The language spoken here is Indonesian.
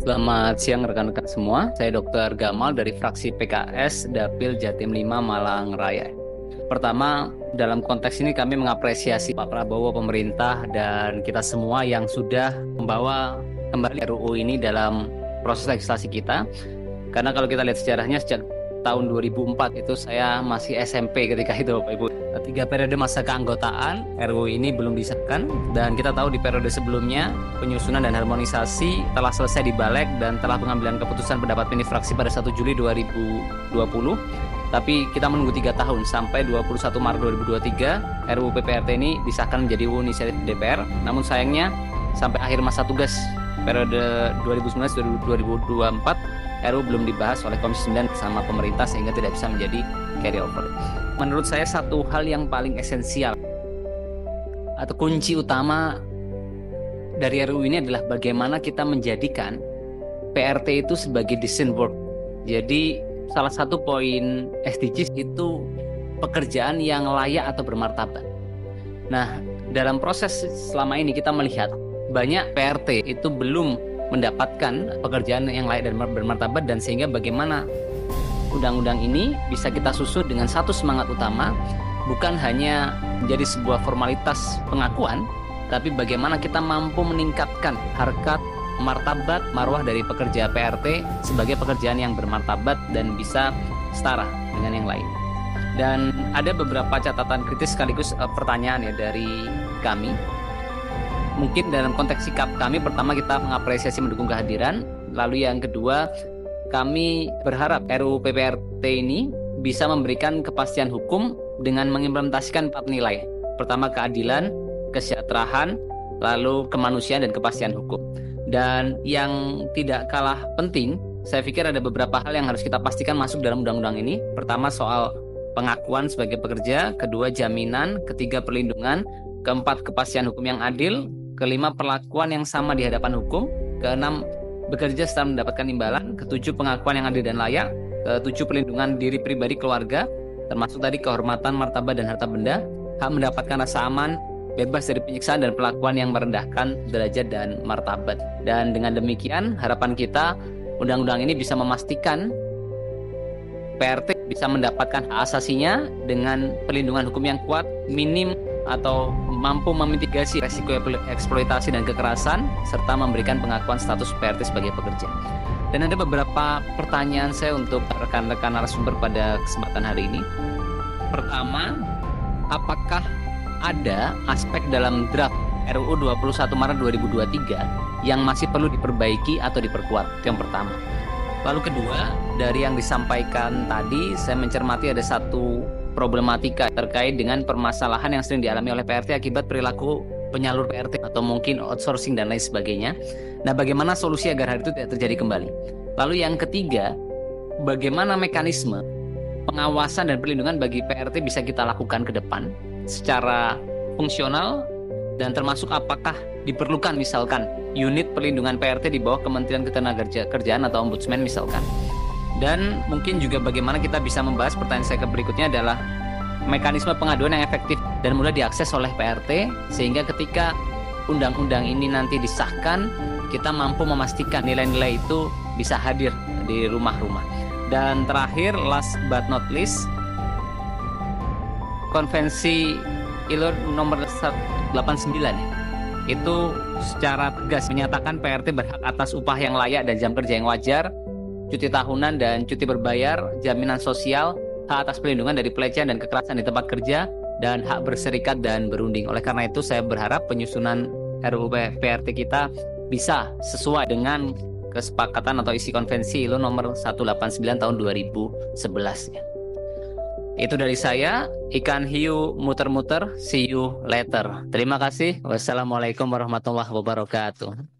Selamat siang rekan-rekan semua. Saya Dr. Gamal dari fraksi PKS Dapil Jatim 5 Malang Raya. Pertama, dalam konteks ini kami mengapresiasi Pak Prabowo, pemerintah, dan kita semua yang sudah membawa kembali RUU ini dalam proses legislasi kita. Karena kalau kita lihat sejarahnya, sejak tahun 2004 itu saya masih SMP ketika itu, Bapak Ibu. 3 periode masa keanggotaan RUU ini belum disahkan, dan kita tahu di periode sebelumnya penyusunan dan harmonisasi telah selesai di Balek dan telah pengambilan keputusan pendapat mini fraksi pada 1 Juli 2020. Tapi kita menunggu 3 tahun sampai 21 Maret 2023 RUU PPRT ini disahkan menjadi UU inisiatif DPR. Namun sayangnya sampai akhir masa tugas periode 2019-2024 RUU belum dibahas oleh Komisi 9 bersama pemerintah sehingga tidak bisa menjadi carry over. Menurut saya satu hal yang paling esensial atau kunci utama dari RUU ini adalah bagaimana kita menjadikan PRT itu sebagai decent work. Jadi salah satu poin SDGs itu pekerjaan yang layak atau bermartabat. Nah, dalam proses selama ini kita melihat banyak PRT itu belum mendapatkan pekerjaan yang layak dan bermartabat, dan sehingga bagaimana undang-undang ini bisa kita susun dengan satu semangat utama, bukan hanya menjadi sebuah formalitas pengakuan, tapi bagaimana kita mampu meningkatkan harkat, martabat, marwah dari pekerja PRT sebagai pekerjaan yang bermartabat dan bisa setara dengan yang lain. Dan ada beberapa catatan kritis sekaligus pertanyaan ya dari kami. Mungkin dalam konteks sikap kami, pertama kita mengapresiasi mendukung kehadiran, lalu yang kedua kami berharap RUU PPRT ini bisa memberikan kepastian hukum dengan mengimplementasikan 4 nilai. Pertama keadilan, kesejahteraan, lalu kemanusiaan dan kepastian hukum. Dan yang tidak kalah penting, saya pikir ada beberapa hal yang harus kita pastikan masuk dalam undang-undang ini. Pertama soal pengakuan sebagai pekerja, kedua jaminan, ketiga perlindungan, keempat kepastian hukum yang adil, kelima perlakuan yang sama di hadapan hukum, keenam bekerja setelah mendapatkan imbalan, ketujuh pengakuan yang adil dan layak, ketujuh perlindungan diri pribadi keluarga, termasuk tadi kehormatan, martabat dan harta benda, hak mendapatkan rasa aman, bebas dari penyiksaan dan perlakuan yang merendahkan derajat dan martabat. Dan dengan demikian harapan kita undang-undang ini bisa memastikan PRT bisa mendapatkan hak asasinya dengan perlindungan hukum yang kuat, minim atau mampu memitigasi resiko eksploitasi dan kekerasan, serta memberikan pengakuan status PRT sebagai pekerja. Dan ada beberapa pertanyaan saya untuk rekan-rekan narasumber pada kesempatan hari ini. Pertama, apakah ada aspek dalam draft RUU 21 Maret 2023 yang masih perlu diperbaiki atau diperkuat? Itu yang pertama. Lalu kedua, dari yang disampaikan tadi, saya mencermati ada satu problematika terkait dengan permasalahan yang sering dialami oleh PRT akibat perilaku penyalur PRT atau mungkin outsourcing dan lain sebagainya. Nah, bagaimana solusi agar hal itu tidak terjadi kembali? Lalu yang ketiga, bagaimana mekanisme pengawasan dan perlindungan bagi PRT bisa kita lakukan ke depan secara fungsional, dan termasuk apakah diperlukan misalkan unit perlindungan PRT di bawah Kementerian Ketenagakerjaan atau Ombudsman misalkan. Dan mungkin juga bagaimana kita bisa membahas pertanyaan saya berikutnya adalah mekanisme pengaduan yang efektif dan mudah diakses oleh PRT, sehingga ketika undang-undang ini nanti disahkan, kita mampu memastikan nilai-nilai itu bisa hadir di rumah-rumah. Dan terakhir, last but not least, Konvensi ILO nomor 89 itu secara tegas menyatakan PRT berhak atas upah yang layak dan jam kerja yang wajar, cuti tahunan dan cuti berbayar, jaminan sosial, hak atas perlindungan dari pelecehan dan kekerasan di tempat kerja, dan hak berserikat dan berunding. Oleh karena itu saya berharap penyusunan RUU PPRT kita bisa sesuai dengan kesepakatan atau isi konvensi ILO nomor 189 tahun 2011. Itu dari saya, ikan hiu muter-muter, see you later. Terima kasih. Wassalamualaikum warahmatullahi wabarakatuh.